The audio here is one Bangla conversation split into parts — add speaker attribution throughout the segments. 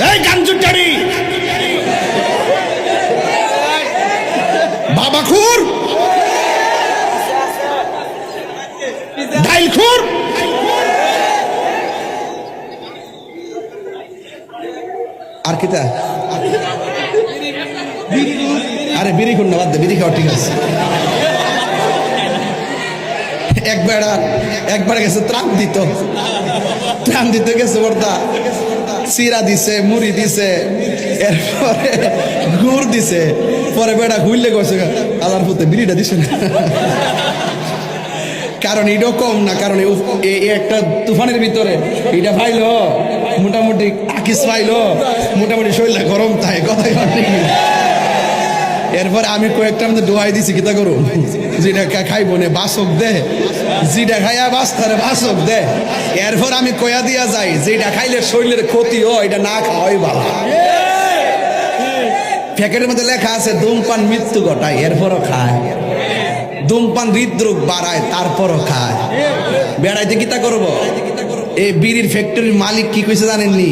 Speaker 1: এই গাঞ্জুটারি বাবাখুর ডাইলখুর আর কিতা আরে বিড়ি খুন না বাদ দে বিড়ি খাওয়া ঠিক আছে একবার গেছে ত্রাণ দিতে গেছে বর্দা চিরা দিছে মুড়ি দিছে এরপরে গুড় দিছে পরে বেড়া ঘুরলে গেছে আলার পুতে বিড়িটা দিছে না কারণ এটাও কম না কারণ একটা তুফানের ভিতরে এটা ভাইলো মোটামুটি আকিস ভাইলো মোটামুটি শরীর গরম তাই কথাই এরপর আমি কয়েকটা মধ্যে ডোয়াই দিছি কিতা করুন যেটা খাইব নে বাসক দে যেটা খাইয়া বাস্তারে বাসক দে এরপর আমি কয়া দিয়া যাই যেটা খাইলে শরীরের ক্ষতি হয় এটা না খাওয়াই ভালো প্যাকেটের মধ্যে লেখা আছে ধূমপান মৃত্যু ঘটায় এরপরও খায় ধূমপান হৃদরোগ বাড়ায় তারপরও খায় বেড়াইতে কিতা করবো এই বিড়ির ফ্যাক্টরির মালিক কি কইছে জানেননি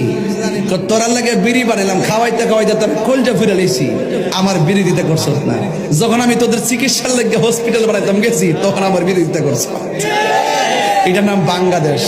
Speaker 1: তোরার লাগে বিড়ি বানাইলাম খাওয়াইতে তোর কলজা ফিরে লেছি আমার বিড়ি দিতে করছ না যখন আমি তোদের চিকিৎসার লাগে হসপিটাল বানাইতাম গেছি তখন আমার বিড়ি দিতে করছ এটার নাম বাংলাদেশ